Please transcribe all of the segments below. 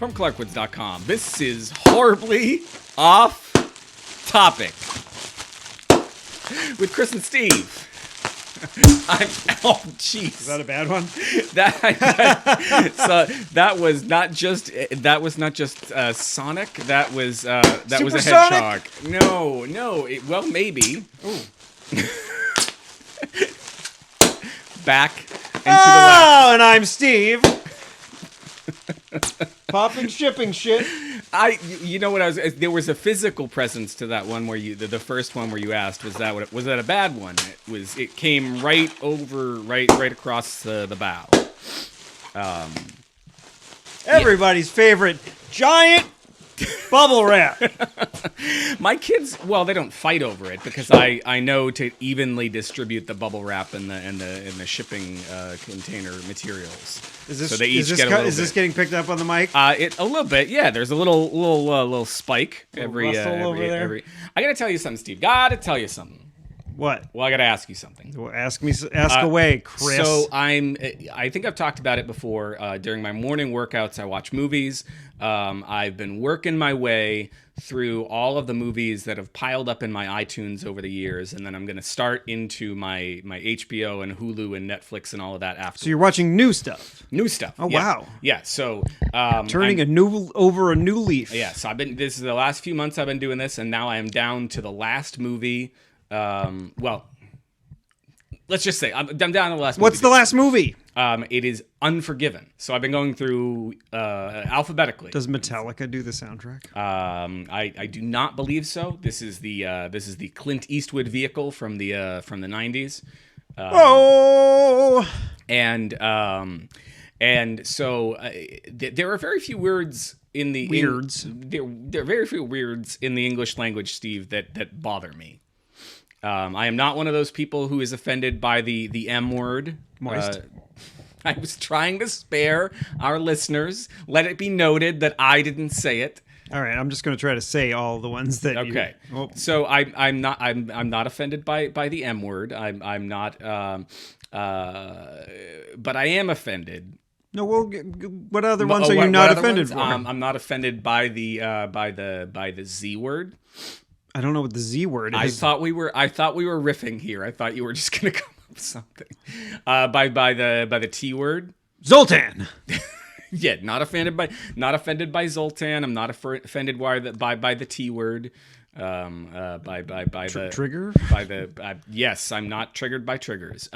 from ClarkWoods.com. This is horribly off topic with Chris and Steve. Oh, jeez. Is that a bad one? That was not just Sonic. That was a Supersonic? hedgehog. No. Well, maybe. Ooh. Back into the left. And I'm Steve. Popping shipping shit. You know what there was a physical presence to that one where the first one where you asked was that a bad one? It came right across the bow. Everybody's favorite giant bubble wrap. My kids, well, they don't fight over it because I know to evenly distribute the bubble wrap and the shipping container materials. Is this, so they each is this getting picked up on the mic? A little bit, yeah. There's a little spike over there. I gotta tell you something, Steve. Gotta tell you something. What? Well, I gotta ask you something. Well, ask away, Chris. So I think I've talked about it before. During my morning workouts, I watch movies. I've been working my way through all of the movies that have piled up in my iTunes over the years, and then I'm going to start into my HBO and Hulu and Netflix and all of that after. So you're watching new stuff. New stuff. Oh, yeah. wow. Yeah. So turning a new leaf. Yeah. So this is the last few months I've been doing this, and now I am down to the last movie. Well, let's just say I'm down to the last movie. What's the last movie? It is Unforgiven. So I've been going through alphabetically. Does Metallica do the soundtrack? I do not believe so. This is the Clint Eastwood vehicle from the 90s. And so there are very few words in the there are very few words in the English language, Steve, that bother me. I am not one of those people who is offended by the M word. Moist. I was trying to spare our listeners. Let it be noted that I didn't say it. All right, I'm just going to try to say all the ones that. Okay. So I'm not offended by the M word. I'm not. But I am offended. No, well, what other ones are you not offended for? I'm not offended by the Z word. I don't know what the Z word is. I thought we were riffing here. I thought you were just going to come up with something. By the T word. Zoltan. Yeah, not offended by Zoltan. I'm not offended by the T word. Trigger. Yes, I'm not triggered by triggers.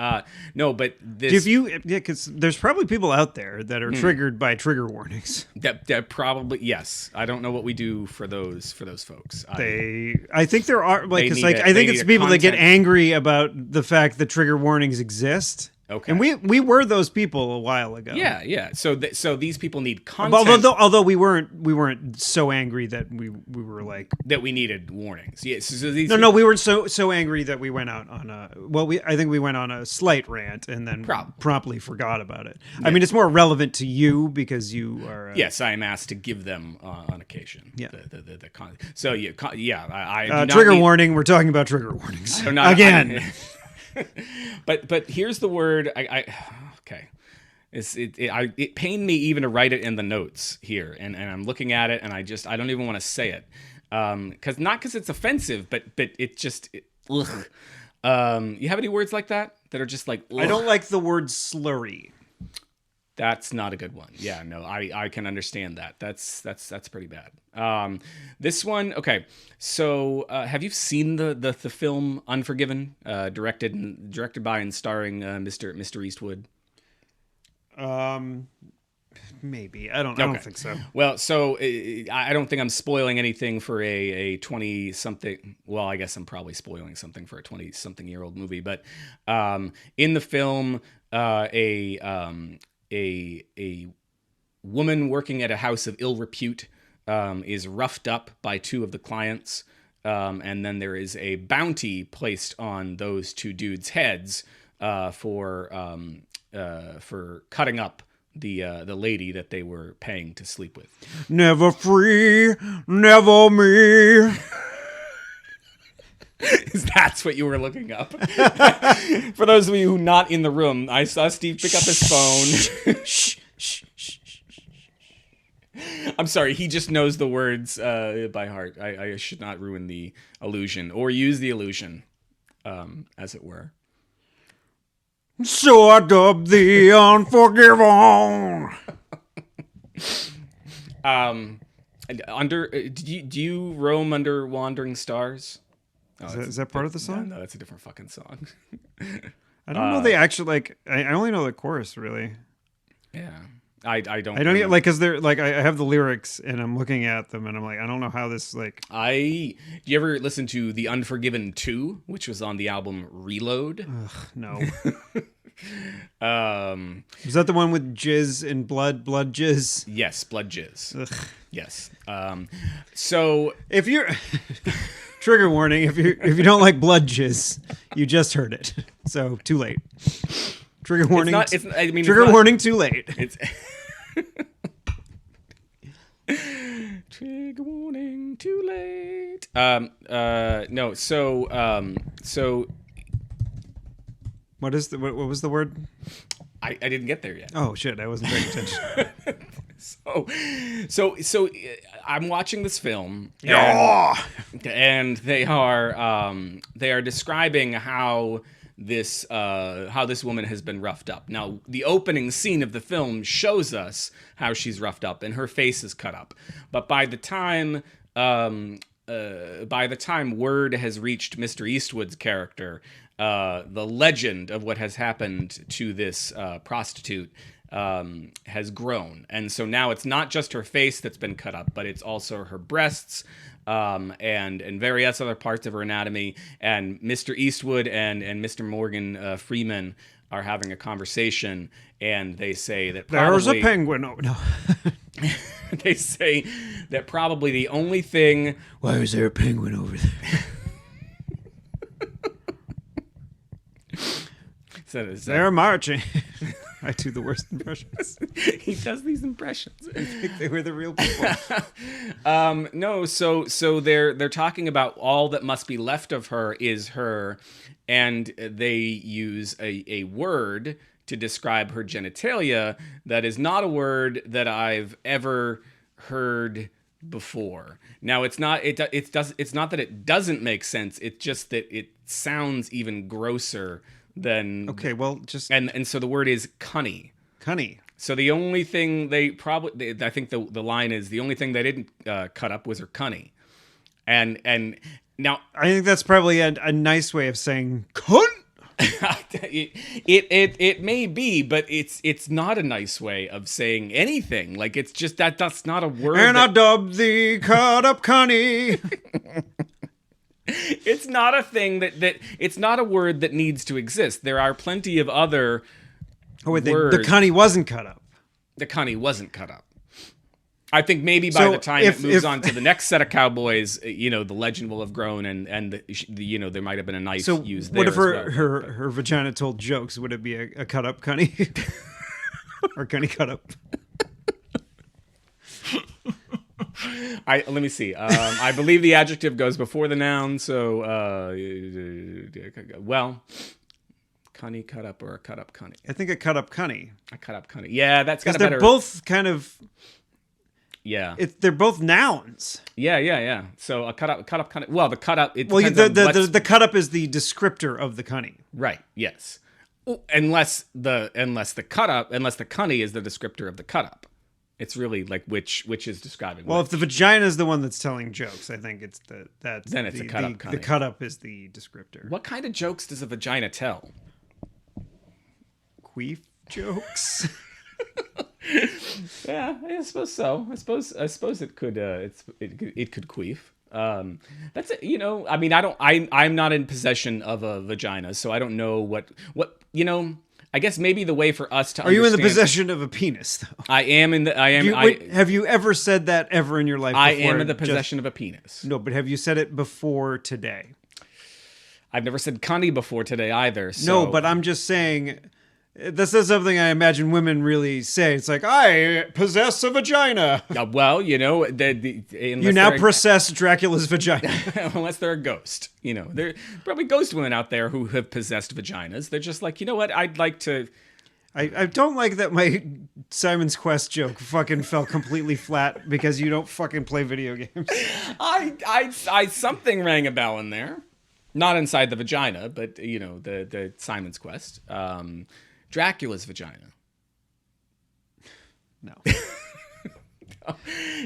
No, but this. Because there's probably people out there that are triggered by trigger warnings. That probably, yes. I don't know what we do for those folks. I think there are I think it's people that get angry about the fact that trigger warnings exist. Okay. And we were those people a while ago. Yeah. So these people need content. Although we weren't so angry that we were like that we needed warnings. Yes. Yeah, so we weren't so angry that we went out on I think we went on a slight rant and then promptly forgot about it. Yeah. I mean, it's more relevant to you because you are. Yes, I am asked to give them on occasion. Yeah. The content. So I trigger warning. We're talking about trigger warnings again. But here's the word. Okay. It pained me even to write it in the notes here, and I'm looking at it, and I don't even want to say it, because it's offensive, but it just. Ugh. You have any words like that are just like? Ugh. I don't like the word slurry. That's not a good one. Yeah, no, I can understand that. That's pretty bad. This one, okay. So, have you seen the film Unforgiven, directed by and starring Mr. Eastwood? Maybe. I don't think so. Well, so I don't think I'm spoiling anything for a 20-something. Well, I guess I'm probably spoiling something for a 20-something-year-old movie. But in the film, a woman working at a house of ill repute is roughed up by two of the clients, and then there is a bounty placed on those two dudes' heads for cutting up the lady that they were paying to sleep with. Never free, never me. That's what you were looking up. For those of you who are not in the room, I saw Steve pick up his phone. I'm sorry. He just knows the words by heart. I should not ruin the illusion or use the illusion, as it were. So I dub the unforgiven. Do you roam under wandering stars? Oh, Is that part of the song? No, that's a different fucking song. I don't know the actual I only know the chorus really. Yeah, I don't. I don't even because they're like I have the lyrics and I'm looking at them and I'm like I don't know how this like. Do you ever listen to The Unforgiven 2, which was on the album Reload? Ugh, no. Is that the one with jizz and blood jizz? Yes, blood jizz. Ugh. Yes. So if you're trigger warning, if you don't like blood jizz, you just heard it. So too late. Trigger warning. Trigger warning. Too late. It's trigger warning. Too late. No. So. What was the word? I didn't get there yet. Oh shit! I wasn't paying attention. So I'm watching this film, and they are describing how this woman has been roughed up. Now, the opening scene of the film shows us how she's roughed up, and her face is cut up. But by the time word has reached Mr. Eastwood's character, the legend of what has happened to this prostitute has grown. And so now it's not just her face that's been cut up, but it's also her breasts and various other parts of her anatomy. And Mr. Eastwood and Mr. Morgan Freeman are having a conversation, and they say that probably... There's a penguin. Oh, no. They say that probably the only thing... Why is there a penguin over there? They're marching. I do the worst impressions. He does these impressions. I think they were the real people. No, so they're talking about all that must be left of her is her, and they use a word to describe her genitalia that is not a word that I've ever heard before. Now, it's not that it doesn't make sense. It's just that it sounds even grosser than... Okay, well, just... And so the word is cunny. Cunny. So the only thing I think the line is, the only thing they didn't cut up was her cunny. And now... I think that's probably a nice way of saying cunt. It may be, but it's not a nice way of saying anything. Like, it's just that's not a word. And I dub thee cut up cunny. It's not a thing that it's not a word that needs to exist. There are plenty of other words. The cunny wasn't cut up. The cunny wasn't cut up. I think maybe by the time it moves on to the next set of cowboys, the legend will have grown, and there might have been a knife used there. What if her vagina told jokes? Would it be a cut up cunny? Or cunny cut up? Let me see. I believe the adjective goes before the noun, so cunny cut up or a cut up cunny. I think a cut up cunny. A cut up cunny. Yeah, that's got a better. They're both kind of. Yeah, they're both nouns. Yeah. So a cut up cunny. Well, the cut up. The cut up is the descriptor of the cunny. Right. Yes. Unless the cunny is the descriptor of the cut up. It's really like which is describing. Well, if the vagina is the one that's telling jokes, I think it's a cut up. The cut up is the descriptor. What kind of jokes does a vagina tell? Queef jokes. Yeah, I suppose so. I suppose it could. It could queef. That's it. I mean, I'm not in possession of a vagina, so I don't know what. I guess maybe the way for us to Are you in the possession of a penis, though? I am. Have you ever said that ever in your life before? I am in the possession of a penis. No, but have you said it before today? I've never said cunny before today either. So. No, but I'm just saying... This is something I imagine women really say. It's like, I possess a vagina. Well, you now possess Dracula's vagina. Unless they're a ghost. There are probably ghost women out there who have possessed vaginas. They're just like, you know what? I'd like to I don't like that my Simon's Quest joke fucking fell completely flat because you don't fucking play video games. I something rang a bell in there. Not inside the vagina, but, you know, the Simon's Quest. Dracula's vagina. No.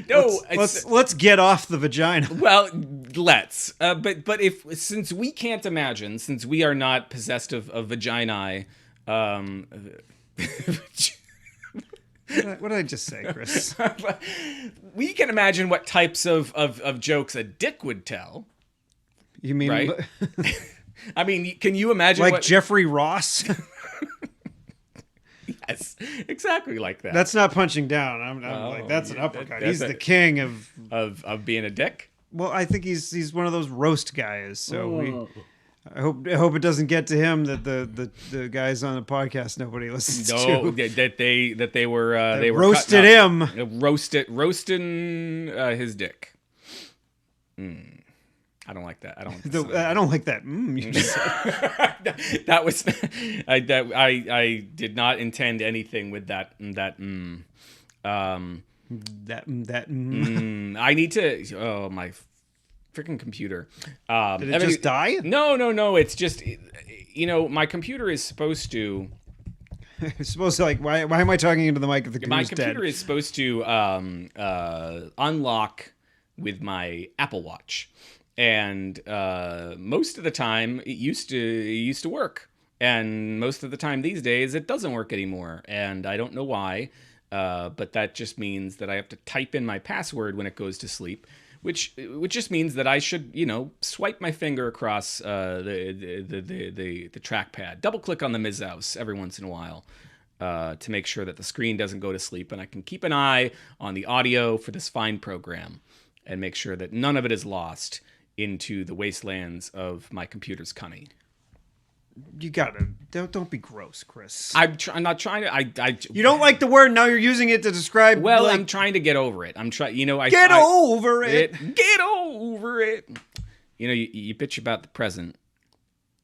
No. Let's get off the vagina. Well, let's. But since we can't imagine, since we are not possessed of vaginae, What did I just say, Chris? we can imagine what types of jokes a dick would tell. You mean, right? I mean, can you imagine like Jeffrey Ross? Yes, exactly like that. That's not punching down. I'm like, that's an uppercut. He's the king of being a dick. Well, I think he's one of those roast guys. So I hope it doesn't get to him that the guys on the podcast nobody listens to. No, that they were roasted him. Roasting his dick. I don't like that. I don't like that. You just said. That was I did not intend anything with that. I need to. Oh, my freaking computer. Did it just die? No. It's just, you know, my computer is supposed to. It's supposed to, like, why am I talking into the mic if the computer's dead? My computer is supposed to unlock with my Apple Watch. And most of the time it used to work, and most of the time these days it doesn't work anymore, and I don't know why, but that just means that I have to type in my password when it goes to sleep, which just means that I should, you know, swipe my finger across the trackpad, double click on the Mizzhouse every once in a while to make sure that the screen doesn't go to sleep, and I can keep an eye on the audio for this fine program and make sure that none of it is lost into the wastelands of my computer's cunning. You gotta don't be gross, Chris. I'm not trying to. You don't like the word, now you're using it to describe. Well, I'm trying to get over it. I'm trying. You know, get over it. Get over it. You know, you bitch about the present,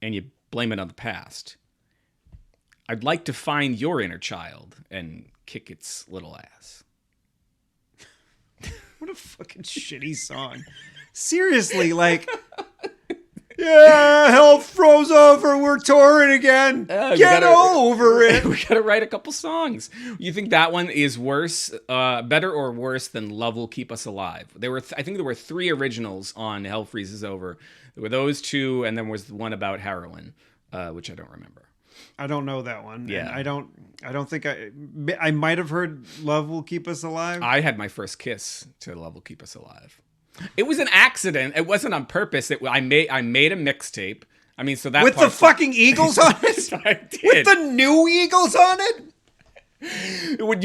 and you blame it on the past. I'd like to find your inner child and kick its little ass. What a fucking shitty song. Seriously, like, yeah, hell froze over, we're touring again. Get over it. We gotta write a couple songs. You think that one is worse, better or worse than Love Will Keep Us Alive? I think there were 3 originals on Hell Freezes Over. There were those 2, and then was the one about heroin, which I don't remember. I don't know that one. Yeah, and I don't think I might have heard Love Will Keep Us Alive. I had my first kiss to Love Will Keep Us Alive. It was an accident. It wasn't on purpose. I made a mixtape. I mean, so that with the fucking Eagles on it. I did. With the new Eagles on it. Would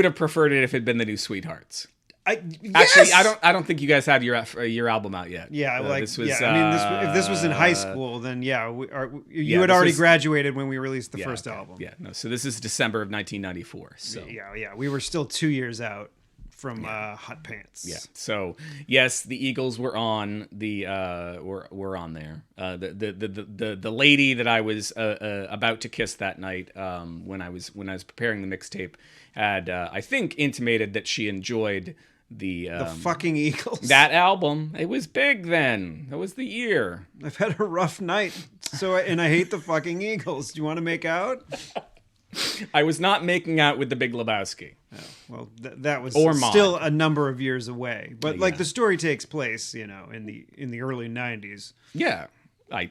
have preferred it if it had been the New Sweethearts. Yes! Actually, I don't think you guys have your album out yet. Yeah, this was. I mean, if this was in high school, then you had already graduated when we released the first album. Yeah, no. So this is December of 1994. So yeah, we were still 2 years out from Hot Pants. Yeah. So yes, the Eagles were on were on there. The lady that I was about to kiss that night, when I was preparing the mixtape, had I think intimated that she enjoyed the fucking Eagles. That album. It was big then. That was the year. I've had a rough night, and I hate the fucking Eagles. Do you want to make out? I was not making out with the Big Lebowski. Oh, well, that was Or still a number of years away. But like the story takes place, you know, in the early 90s. Yeah, I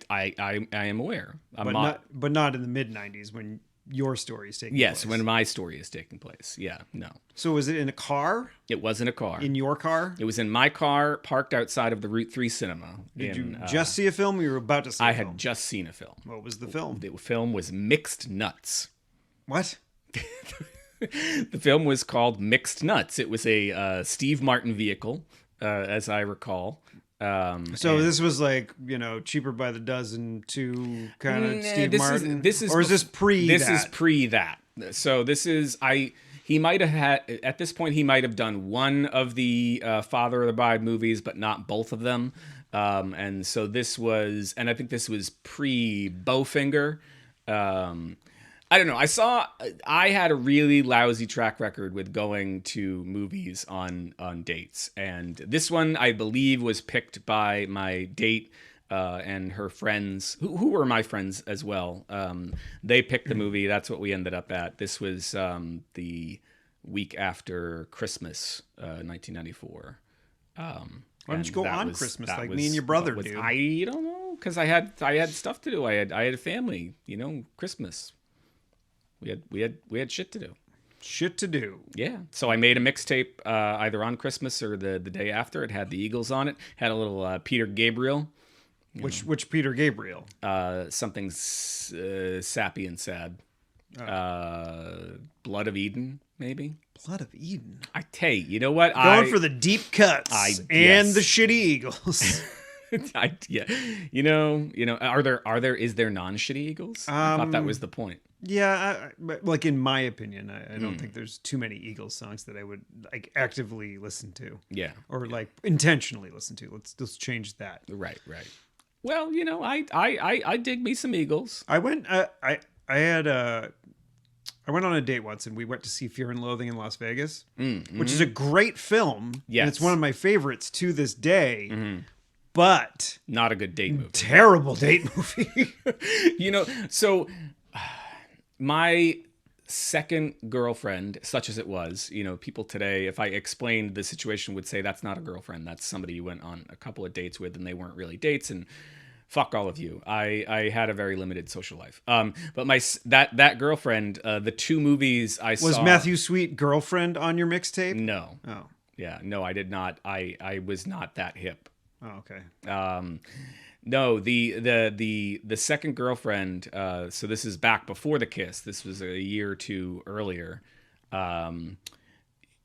am aware. But not in the mid 90s when your story is taking place. Yes, when my story is taking place. Yeah, no. So was it in a car? It was in a car. In your car? It was in my car, parked outside of the Route 3 cinema. Did you just see a film or you were about to see a film? I had just seen a film. What was the film? The film was Mixed Nuts. What? The film was called Mixed Nuts. It was a Steve Martin vehicle, as I recall. So this was like, you know, Cheaper by the Dozen to kind of Steve Martin? Is this pre that? This is pre that. So this is, he might have had, at this point, he might have done one of the Father of the Bride movies, but not both of them. And so this was, and I think this was pre Bowfinger. I don't know. I had a really lousy track record with going to movies on dates, and this one I believe was picked by my date and her friends, who were my friends as well. They picked the movie. That's what we ended up at. This was the week after Christmas, 1994. Why don't you go on Christmas like me and your brother do? I don't know, because I had stuff to do. I had a family. Christmas. We had shit to do. Shit to do. Yeah. So I made a mixtape either on Christmas or the day after. It had the Eagles on it. Had a little Peter Gabriel. Which Peter Gabriel? Something sappy and sad. Blood of Eden, maybe. Blood of Eden. I tell you, you know what? Going for the deep cuts and the shitty Eagles. Yeah. Is there non-shitty Eagles? I thought that was the point. Yeah, like in my opinion, I don't think there's too many Eagles songs that I would like actively listen to. Yeah. Or like intentionally listen to. Let's change that. Right. Well, I dig me some Eagles. I went on a date once, and we went to see Fear and Loathing in Las Vegas, which is a great film. Yes. And it's one of my favorites to this day. But not a good date movie. Terrible date movie. So my second girlfriend, such as it was, people today, if I explained the situation, would say that's not a girlfriend. That's somebody you went on a couple of dates with, and they weren't really dates, and fuck all of you. I had a very limited social life. But that girlfriend, the two movies I saw... Was Matthew Sweet girlfriend on your mixtape? No. Oh. Yeah, no, I did not. I was not that hip. Oh, okay. No, the second girlfriend. So this is back before the kiss. This was a year or two earlier.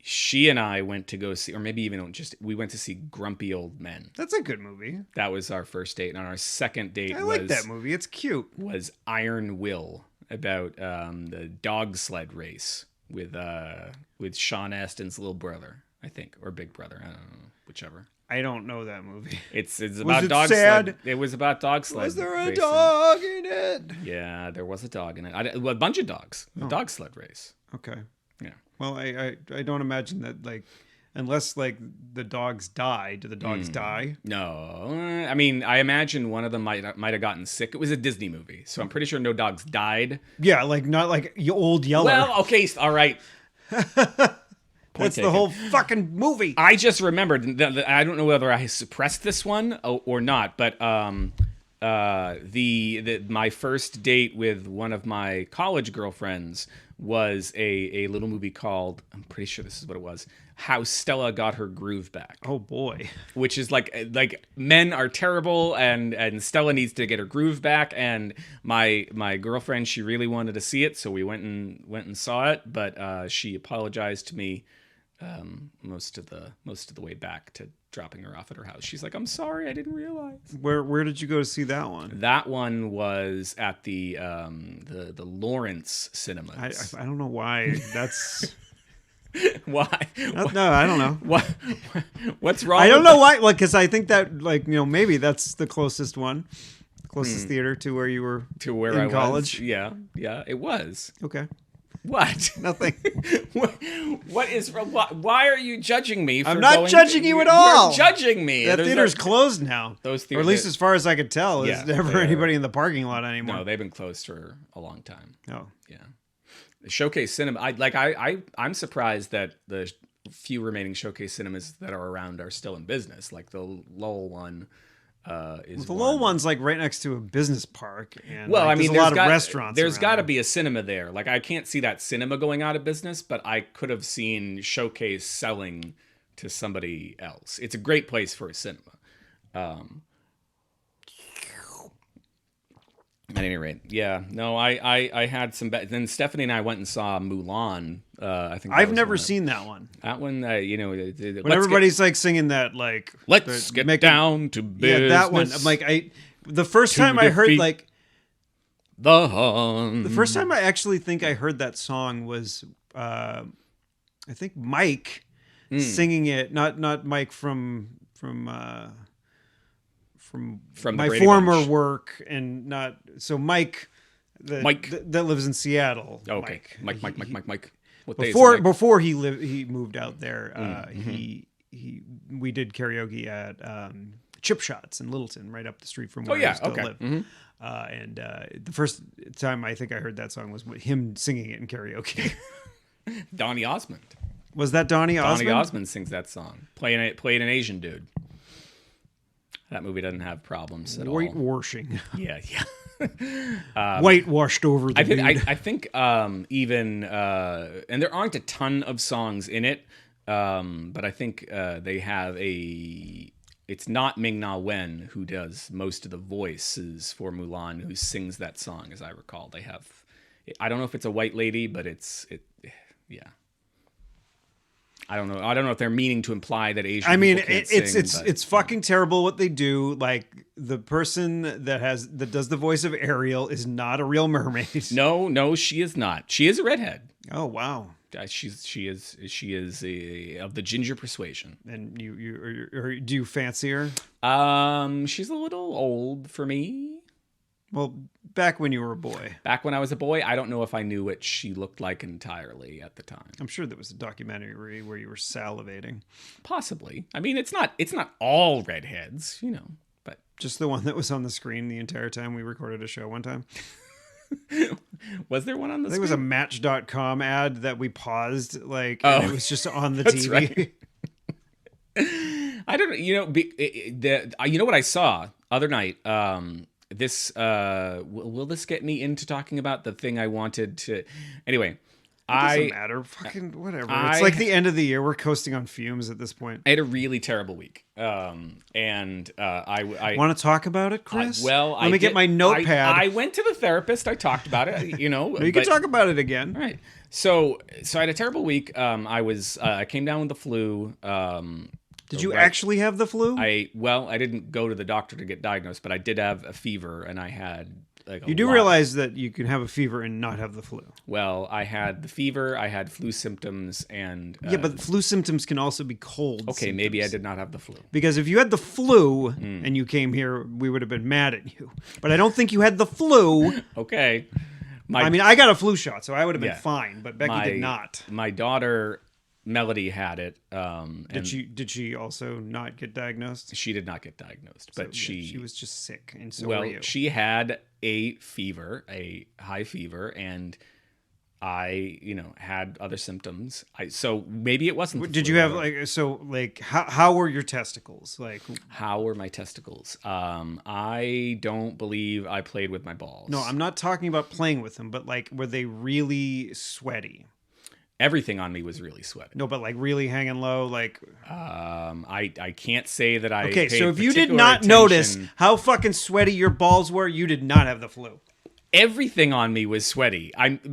She and I went to go see, or maybe even we went to see Grumpy Old Men. That's a good movie. That was our first date, and on our second date, I like that movie. It's cute. Was Iron Will, about the dog sled race with Sean Astin's little brother, I think, or big brother. I don't know, whichever. I don't know that movie. It's about dog sad? sled. It was about dog sled. Was there a racing. dog in it? Yeah, there was a dog in it. A bunch of dogs. A dog sled race. Okay. Yeah. Well, I don't imagine that, like, unless like the dogs die. Do the dogs die? No. I mean, I imagine one of them might have gotten sick. It was a Disney movie, so I'm pretty sure no dogs died. Yeah, like not like Old Yeller. Well, okay, all right. That's the whole fucking movie. I just remembered. I don't know whether I suppressed this one or not, but my first date with one of my college girlfriends was a little movie called, I'm pretty sure this is what it was, How Stella Got Her Groove Back. Oh boy. Which is like men are terrible and Stella needs to get her groove back, and my girlfriend, she really wanted to see it, so we went and saw it, but she apologized to me most of the way back to dropping her off at her house. She's like, "I'm sorry, I didn't realize." Where did you go to see that one? That one was at the Lawrence Cinemas. I don't know why. That's why. No, I don't know. What's wrong? I don't know why. Like, because I think that maybe that's the closest one, closest theater to where you were in college. Yeah, it was. Okay. What? Nothing. What is? Why are you judging me? I'm not judging you at all. You're judging me. That theater's closed now. Those theaters, or at least as far as I could tell, there's never anybody in the parking lot anymore. No, they've been closed for a long time. Oh, yeah. The Showcase Cinema. I'm surprised that the few remaining Showcase Cinemas that are around are still in business. Like the Lowell one. The Lowell one's like right next to a business park, and I mean, there's a lot of restaurants. There's got to be a cinema there. Like, I can't see that cinema going out of business, but I could have seen Showcase selling to somebody else. It's a great place for a cinema. At any rate, yeah. No, I had some. Then Stephanie and I went and saw Mulan. I think I've never seen that one. That one, when everybody's like singing that, like let's get down to business. Yeah, that one. I'm like, the first time I heard like the Hun. The first time I actually think I heard that song was, I think Mike singing it. Not Mike from my former work, and not so Mike Mike. that lives in Seattle. Oh, okay, Mike. What Before he moved out there, we did karaoke at Chip Shots in Littleton, right up the street from where I still live. And the first time I think I heard that song was him singing it in karaoke. Donny Osmond. Was that Donny Osmond? Donny Osmond sings that song. Played an Asian dude. That movie doesn't have problems at all. Whitewashing. Yeah. Whitewashed over the dude. I think even and there aren't a ton of songs in it, but I think they have it's not Ming-Na Wen who does most of the voices for Mulan, who sings that song, as I recall. They have, I don't know if it's a white lady, but yeah. I don't know if they're meaning to imply that Asian. I mean, people can't sing, it's fucking terrible what they do. Like the person that does the voice of Ariel is not a real mermaid. No, she is not. She is a redhead. Oh wow. She is of the ginger persuasion. And you do you fancy her? She's a little old for me. Well, back when you were a boy. Back when I was a boy, I don't know if I knew what she looked like entirely at the time. I'm sure there was a documentary where you were salivating. Possibly. I mean, it's not all redheads, but just the one that was on the screen the entire time we recorded a show one time. Was there one on the screen? I think it was a Match.com ad that we paused, and it was just on the TV. Right. I don't know. You know what I saw other night? This will this get me into talking about the thing I wanted to? Anyway, it doesn't matter. Fucking whatever. It's like the end of the year. We're coasting on fumes at this point. I had a really terrible week, and I want to talk about it, Chris. Let me get my notepad. I went to the therapist. I talked about it. You can talk about it again. All right. So I had a terrible week. I came down with the flu. Did you actually have the flu? I didn't go to the doctor to get diagnosed, but I did have a fever, and I had You do realize that you can have a fever and not have the flu. Well, I had the fever, I had flu symptoms, and yeah, but flu symptoms can also be cold. Okay, symptoms. maybe I did not have the flu. Because if you had the flu and you came here, we would have been mad at you. But I don't think you had the flu. Okay. I got a flu shot, so I would have been fine. But Becky did not. My daughter Melody had it. Did she also not get diagnosed? She did not get diagnosed, but she was just sick, and so were you. She had a fever, a high fever, and I, had other symptoms. So maybe it wasn't. Did you have how were your testicles? How were my testicles? I don't believe I played with my balls. No, I'm not talking about playing with them, but were they really sweaty? Everything on me was really sweaty. No, but really hanging low, I can't say that I. Okay, so if you did not notice how fucking sweaty your balls were, you did not have the flu. Everything on me was sweaty. That's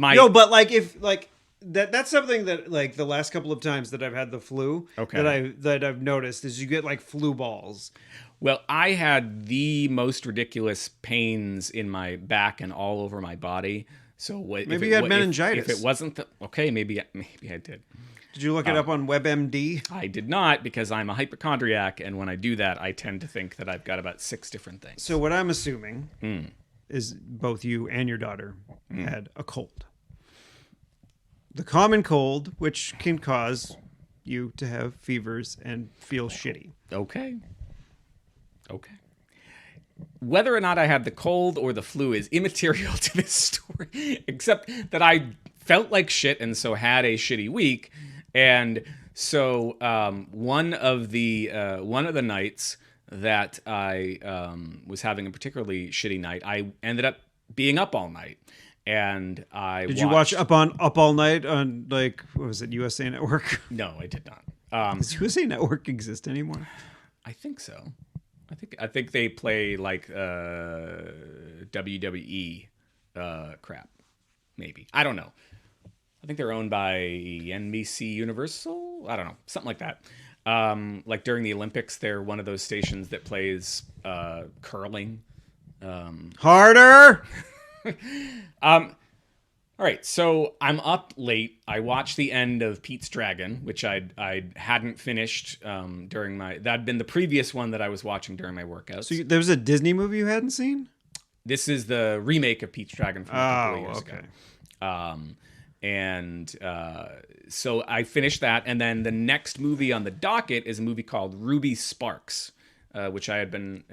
something that the last couple of times that I've had the flu, that I've noticed is you get flu balls. Well, I had the most ridiculous pains in my back and all over my body. So maybe you had meningitis. If it wasn't maybe I did. Did you look it up on WebMD? I did not, because I'm a hypochondriac, and when I do that, I tend to think that I've got about 6 different things. So what I'm assuming is both you and your daughter had a cold. The common cold, which can cause you to have fevers and feel shitty. Okay. Whether or not I had the cold or the flu is immaterial to this story, except that I felt like shit and so had a shitty week. And so one of the nights that I was having a particularly shitty night, I ended up being up all night. And Did you watch Up All Night on what was it, USA Network? No, I did not. Does USA Network exist anymore? I think so. I think they play WWE crap. Maybe. I don't know. I think they're owned by NBC Universal. I don't know. Something like that. During the Olympics, they're one of those stations that plays curling. Harder! All right, so I'm up late. I watched the end of Pete's Dragon, which I hadn't finished that'd been the previous one that I was watching during my workout. So there was a Disney movie you hadn't seen? This is the remake of Pete's Dragon from a couple of years okay. ago. So I finished that, and then the next movie on the docket is a movie called Ruby Sparks, which had been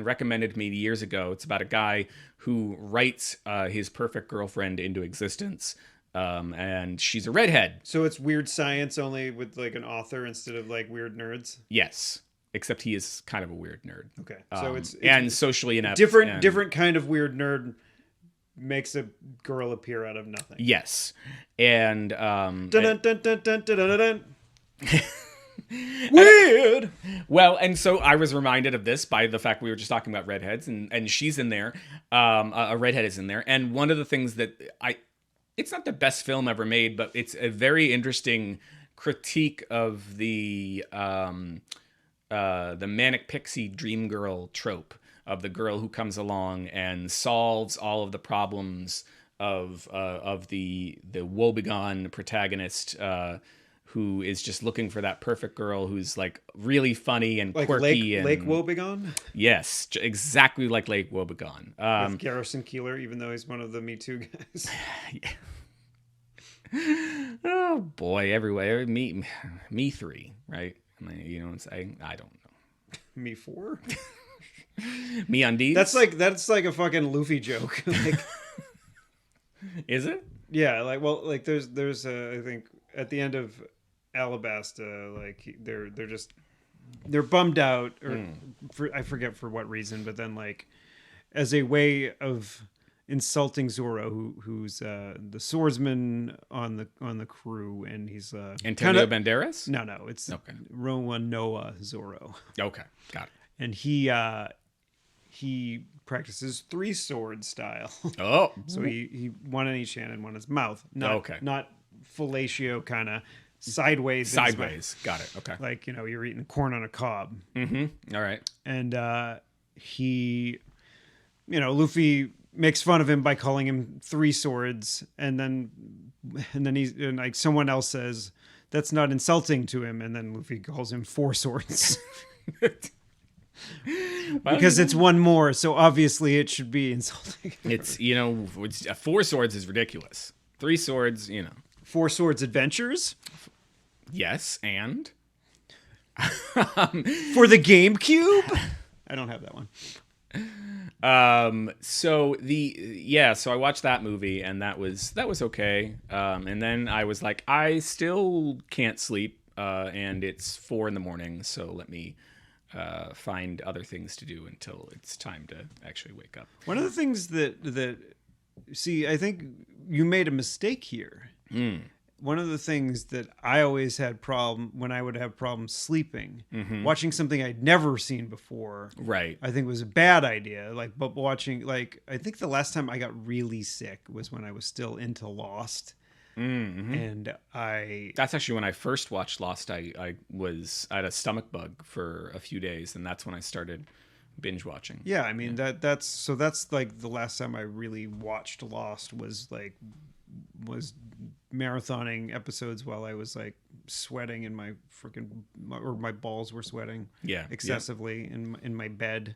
recommended to me years ago. It's about a guy who writes his perfect girlfriend into existence, and she's a redhead. So it's weird science only with like an author instead of like weird nerds. Yes, except he is kind of a weird nerd. Okay, so it's and socially inept. Different kind of weird nerd makes a girl appear out of nothing. Yes, and dun, dun, dun, dun, dun, dun, dun, dun. Weird. Well, and so I was reminded of this by the fact we were just talking about redheads, and she's in there. A redhead is in there, and one of the things that it's not the best film ever made, but it's a very interesting critique of the manic pixie dream girl trope of the girl who comes along and solves all of the problems of the woebegone protagonist who is just looking for that perfect girl who's like really funny and like quirky. Lake Woebegone? Yes, exactly like Lake Woebegone. With Garrison Keillor, even though he's one of the Me Too guys. Oh boy, everywhere. Me three, right? You know what I'm saying? I don't know. Me four? Me undies? That's like a fucking Luffy joke. Like, is it? Yeah, like there's I think at the end of Alabasta, like they're bummed out, or I forget for what reason, but then like as a way of insulting Zoro, who's the swordsman on the crew, and he's Antonio Banderas? No, it's okay. Noah Zoro. Okay, got it. And he practices three sword style. Oh, so he one in each hand and one in his mouth. Not fellatio kind of sideways. Got it. Okay. Like, you know, you're eating corn on a cob. Mm-hmm. All right. And Luffy makes fun of him by calling him three swords, and then like someone else says that's not insulting to him, and then Luffy calls him four swords. Because it's one more, so obviously it should be insulting. It's four swords is ridiculous. Three swords, Four Swords Adventures? Yes, and for the GameCube? I don't have that one. So I watched that movie, and that was okay. And then I was like, I still can't sleep, and it's 4 a.m, so let me find other things to do until it's time to actually wake up. One of the things that see, I think you made a mistake here. One of the things that I always had when I would have problems sleeping, watching something I'd never seen before, right? I think was a bad idea. But watching, like, I think the last time I got really sick was when I was still into Lost. And that's actually when I first watched Lost. I had a stomach bug for a few days, and that's when I started binge watching. Yeah, I mean that's like the last time I really watched Lost was marathoning episodes while I was like sweating in my my balls were sweating excessively in my bed.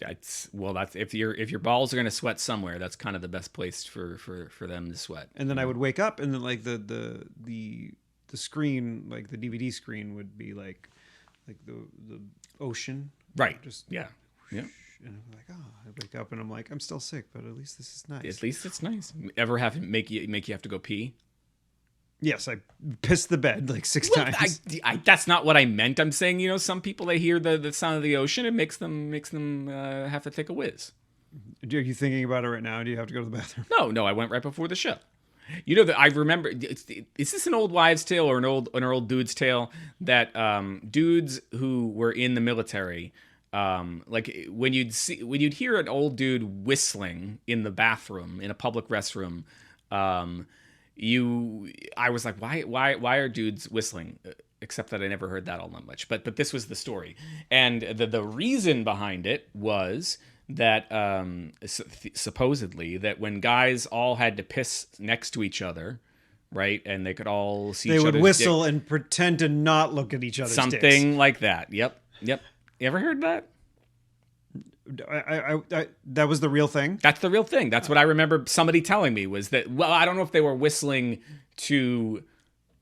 That's if your balls are going to sweat somewhere, that's kind of the best place for them to sweat. And then I would wake up, and then like the screen, like the DVD screen, would be like the ocean, right? Just yeah. And I'm like, I wake up and I'm like, I'm still sick, but at least this is nice. At least it's nice. Ever have make you have to go pee? Yes, I pissed the bed like 6 times. That's not what I meant. I'm saying, some people, they hear the sound of the ocean, it makes them have to take a whiz. Are you thinking about it right now? Do you have to go to the bathroom? No, I went right before the show. That I remember. Is this an old wives' tale or an old dude's tale that dudes who were in the military, like when you'd hear an old dude whistling in the bathroom in a public restroom, I was like, why are dudes whistling? Except that I never heard that all that much. But this was the story, and the reason behind it was that supposedly that when guys all had to piss next to each other, right, and they could all see, they each would other's whistle dick, and pretend to not look at each other's something dicks. like that. Yep. You ever heard that? that was the real thing. That's the real thing. That's what I remember somebody telling me was that, well, I don't know if they were whistling to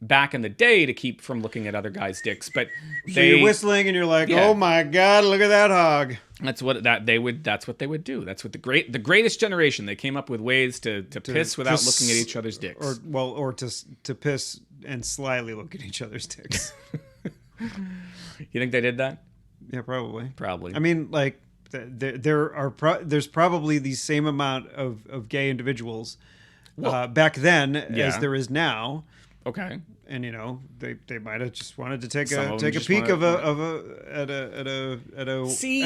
back in the day to keep from looking at other guys' dicks, but so you're whistling and you're like, oh my God, look at that hog. That's what they would do. That's what the greatest generation, they came up with ways to piss without looking at each other's dicks. Or to piss and slyly look at each other's dicks. You think they did that? Yeah, probably. Probably. I mean, like there's probably the same amount of gay individuals back then as there is now. Okay. And they might have just wanted to take a peek at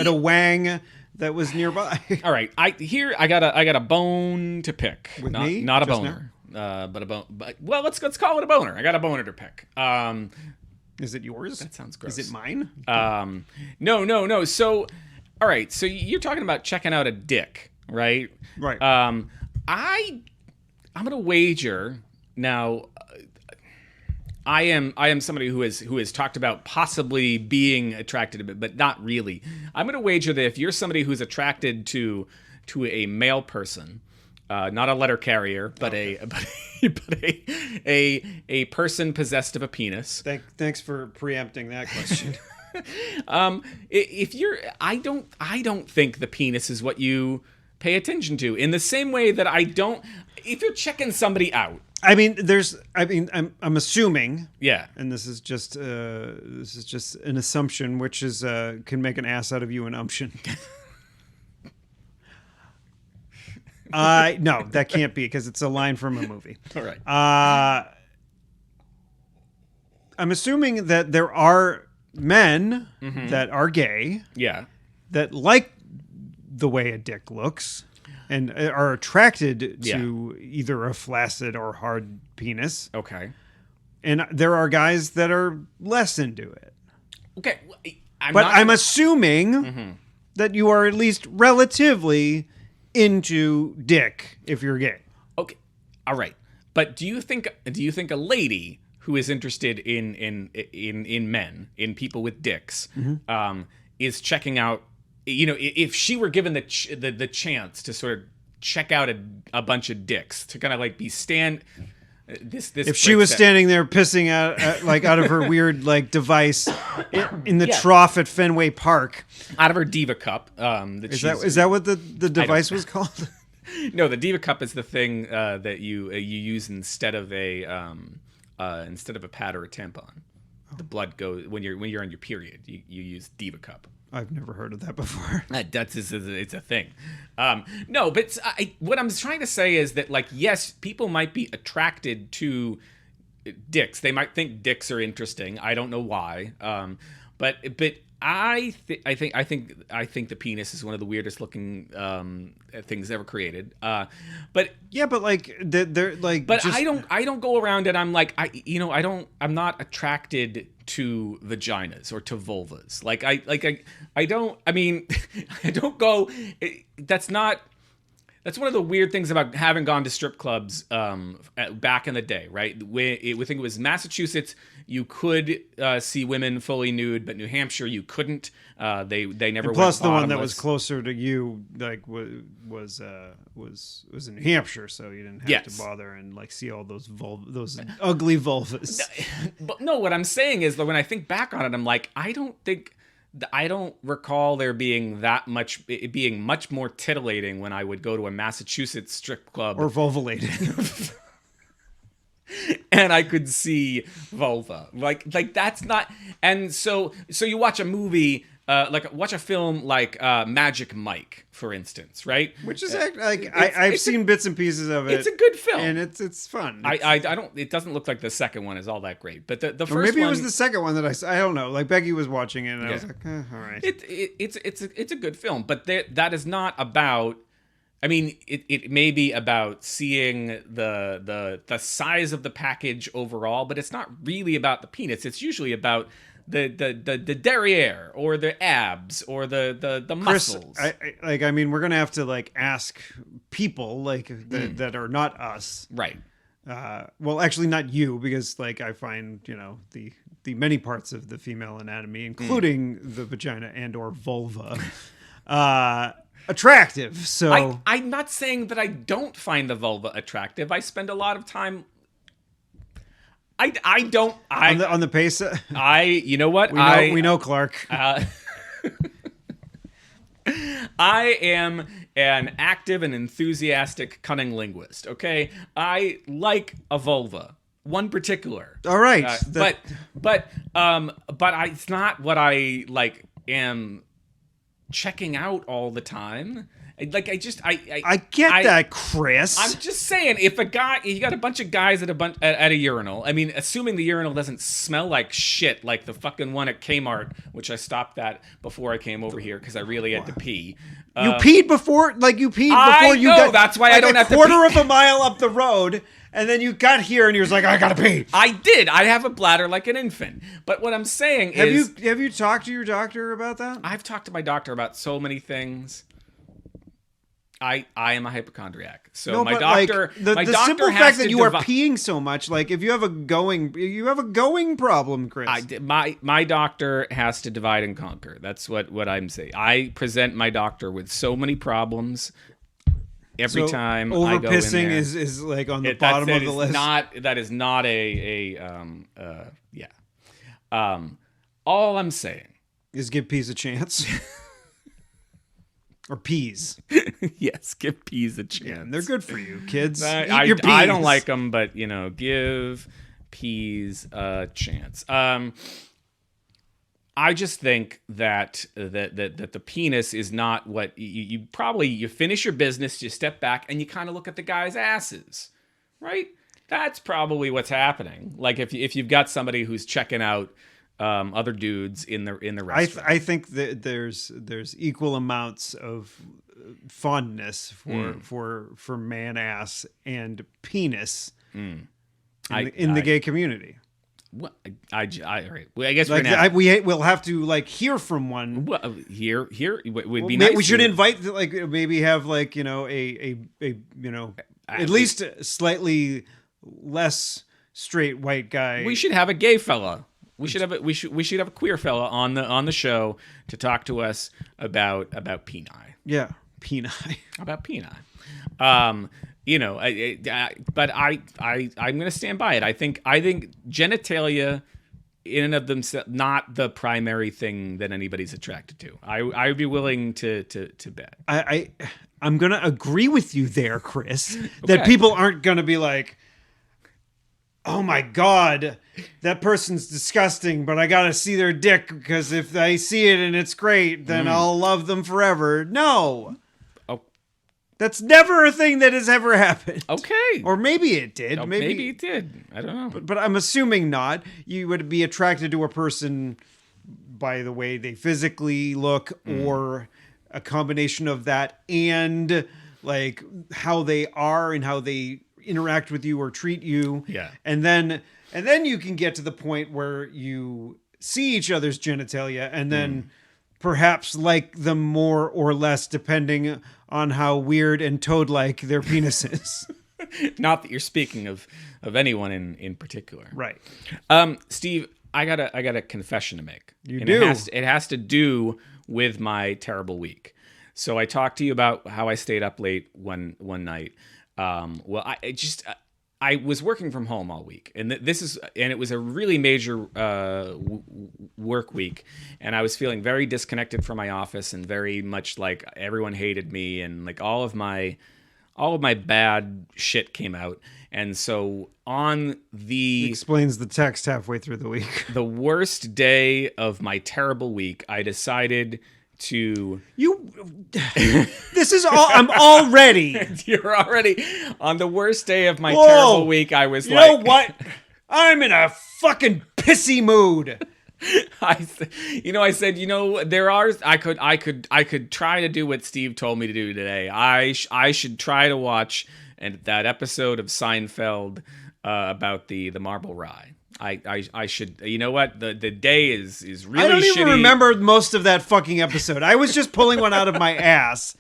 a wang that was nearby. All right, I got a bone to pick. With me? Not a boner, but a bone. But well, let's call it a boner. I got a boner to pick. Is it yours? That sounds gross. Is it mine? No. So, all right. So you're talking about checking out a dick, right? Right. I'm gonna wager now. I am somebody who has talked about possibly being attracted to it, but not really. I'm going to wager that if you're somebody who's attracted to a male person, not a letter carrier, but a person possessed of a penis. Thanks for preempting that question. If you're, I don't think the penis is what you pay attention to. In the same way that I don't, if you're checking somebody out. I'm assuming. Yeah. And this is just an assumption, which is can make an ass out of you an umption. No, that can't be because it's a line from a movie. All right. I'm assuming that there are men that are gay. Yeah. That like the way a dick looks. And are attracted to either a flaccid or hard penis. Okay. And there are guys that are less into it. Okay. I'm assuming that you are at least relatively into dick if you're gay. Okay. All right. But do you think a lady who is interested in men, in people with dicks, is checking out, if she were given the chance to sort of check out a bunch of dicks, to kind of like be if she was standing there pissing out of her weird device in the trough at Fenway Park, out of her Diva Cup, is that what the device was called? No, the Diva Cup is the thing that you use instead of a pad or a tampon. The blood goes when you're on your period. You use Diva Cup. I've never heard of that before. It's a thing. No, but what I'm trying to say is that, yes, people might be attracted to dicks. They might think dicks are interesting. I don't know why. But I think the penis is one of the weirdest looking things ever created. But they're like. But just, I don't go around and I'm like I'm not attracted to vaginas or to vulvas. I don't go. That's one of the weird things about having gone to strip clubs back in the day, right? We think it was Massachusetts. You could see women fully nude, but New Hampshire you couldn't. They never. And plus, the one that was closer to you, was in New Hampshire, so you didn't have to bother and see all those those ugly vulvas. But no, what I'm saying is that when I think back on it, I'm like, I don't recall there being it being much more titillating when I would go to a Massachusetts strip club or vulvulating. And I could see vulva. Like that's not. And so you watch a movie, watch a film like Magic Mike, for instance, right? Which is I've seen bits and pieces of it. It's a good film, and it's fun. I don't. It doesn't look like the second one is all that great, but the first one. Or maybe it was the second one that I don't know. Becky was watching it, and I was like, all right. It's a good film, but that is not about. I mean, it may be about seeing the size of the package overall, but it's not really about the penis. It's usually about the derriere or the abs or the muscles. Chris, we're gonna have to ask people that are not us, right? Well, actually, not you, because I find the many parts of the female anatomy, including the vagina and or vulva. attractive. So I'm not saying that I don't find the vulva attractive. I spend a lot of time. I don't. On the pace. You know what? We know Clark. I am an active and enthusiastic cunning linguist. Okay, I like a vulva, one particular. All right, but it's not what I like am checking out all the time. I get that, Chris. I'm just saying, if you got a bunch of guys at a urinal. I mean, assuming the urinal doesn't smell like shit, like the fucking one at Kmart, which I stopped that before I came over here because I really had to pee. You peed before, you got. That's why I don't have to pee. A quarter of a mile up the road, and then you got here, and you're like, I gotta pee. I did. I have a bladder like an infant. But what I'm saying is, have you talked to your doctor about that? I've talked to my doctor about so many things. I am a hypochondriac, so my doctor. The simple fact that you are peeing so much, if you have a going problem, Chris. My doctor has to divide and conquer. That's what I'm saying. I present my doctor with so many problems every time I go in pissing there. is like on the bottom of the list. That is not all I'm saying is give peas a chance. Or peas. Yes, give peas a chance. Yeah, they're good for you, kids. Eat your peas. I don't like them, but give peas a chance. I just think that the penis is not what you finish your business, you step back, and you kind of look at the guy's asses, right? That's probably what's happening. Like if you've got somebody who's checking out other dudes in the restaurant. I think that there's equal amounts of fondness for man ass and penis in the gay community. Well, all right. Well, I guess we'll have to hear from one. Well, here would be nice. We should invite maybe have a at least a slightly less straight white guy. We should have a gay fella. We should have a queer fella on the show to talk to us about peni. Yeah, peni. About peni. But I'm going to stand by it. I think genitalia in and of themselves not the primary thing that anybody's attracted to. I would be willing to bet. I'm going to agree with you there, Chris. Okay. That people aren't going to be like, oh my God, that person's disgusting, but I got to see their dick because if I see it and it's great, then I'll love them forever. No. Oh. That's never a thing that has ever happened. Okay. Or maybe it did. Oh, maybe it did. I don't know. But I'm assuming not. You would be attracted to a person by the way they physically look or a combination of that and how they are and how they interact with you or treat you. Yeah. And then you can get to the point where you see each other's genitalia and then perhaps like them more or less depending on how weird and toad-like their penis is. Not that you're speaking of anyone in particular. Right. Steve, I got a confession to make. You do. It has to do with my terrible week. So I talked to you about how I stayed up late one night. I was working from home all week, and it was a really major work week, and I was feeling very disconnected from my office and very much like everyone hated me, and like all of my bad shit came out. And so It explains the text halfway through the week. The worst day of my terrible week, I decided to this is all I'm already you're already on the worst day of my terrible week. I was you know what, I'm in a fucking pissy mood. I said I could try to do what Steve told me to do today. I should try to watch that episode of Seinfeld about the marble rye. I should. You know what? The day is really shitty. I don't even remember most of that fucking episode. I was just pulling one out of my ass.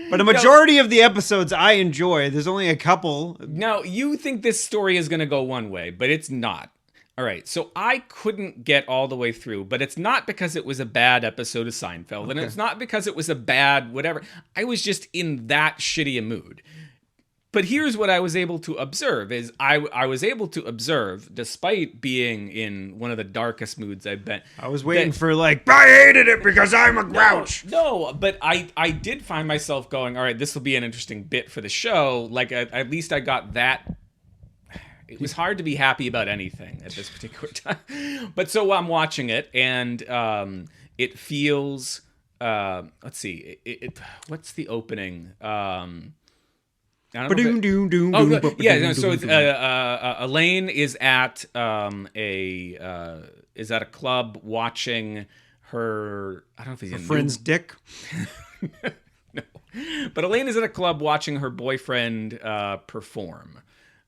But a majority of the episodes I enjoy. There's only a couple. Now, you think this story is going to go one way, but it's not. All right, so I couldn't get all the way through, but it's not because it was a bad episode of Seinfeld, and it's not because it was a bad whatever. I was just in that shitty a mood. But here's what I was able to observe is I was able to observe, despite being in one of the darkest moods I've been. I was waiting for like, I hated it because I'm a grouch. No, but I did find myself going, all right, this will be an interesting bit for the show. Like at least I got that. It was hard to be happy about anything at this particular time. But so I'm watching it, and it feels. Let's see. What's the opening? I don't know yeah. So it's, Elaine is at a club watching her. I don't know if he's a friend's dick. No, but Elaine is at a club watching her boyfriend perform.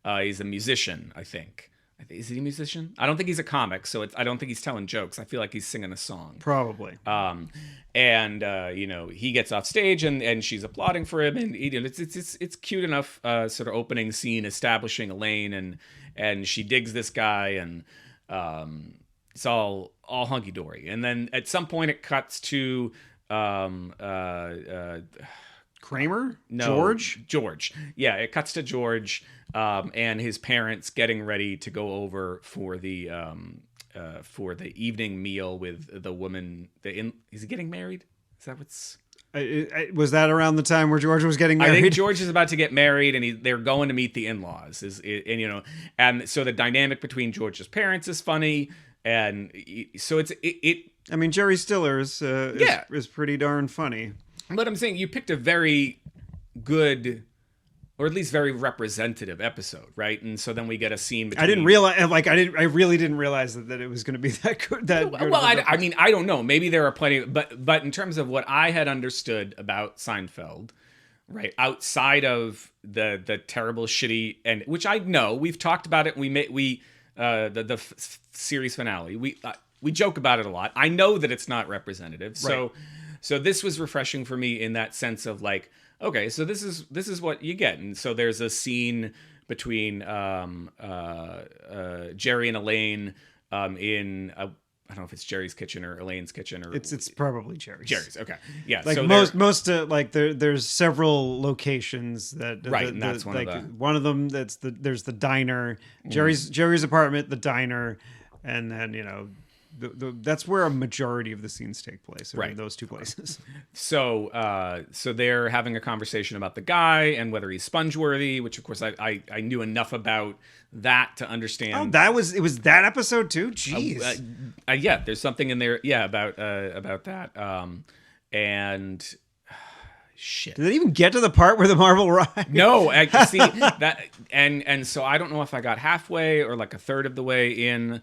He's a musician, I think. Is he a musician? I don't think he's a comic, so I don't think he's telling jokes. I feel like he's singing a song. Probably. He gets off stage and she's applauding for him, and it's cute enough sort of opening scene establishing Elaine and she digs this guy, and it's all hunky dory. And then at some point it cuts to Kramer? No, George. Yeah, it cuts to George and his parents getting ready to go over for the evening meal with the woman. Is he getting married? Is that what's? Was that around the time where George was getting married? I think George is about to get married, and they're going to meet the in-laws. And so the dynamic between George's parents is funny, and so it. I mean, Jerry Stiller is pretty darn funny. But I'm saying you picked a very good, or at least very representative episode, right? And so then we get a scene between... I really didn't realize that it was going to be that good. I mean, I don't know. Maybe there are plenty, but in terms of what I had understood about Seinfeld, right, outside of the terrible, shitty, and which I know we've talked about it. The series finale. We joke about it a lot. I know that it's not representative, so. Right. So this was refreshing for me in that sense of like, okay, so this is what you get. And so there's a scene between Jerry and Elaine in I don't know if it's Jerry's kitchen or Elaine's kitchen, or it's probably Jerry's. Jerry's, okay, yeah. Like so there's several locations that right, and that's one of the one of them. There's the diner, Jerry's apartment, the diner, and then that's where a majority of the scenes take place, right? In those two places. So they're having a conversation about the guy and whether he's sponge-worthy, which of course I knew enough about that to understand. Oh, it was that episode too. Jeez. Yeah, there's something in there. Yeah, about that. And shit. Did they even get to the part where the marble ride? No, I see that, and so I don't know if I got halfway or like a third of the way in.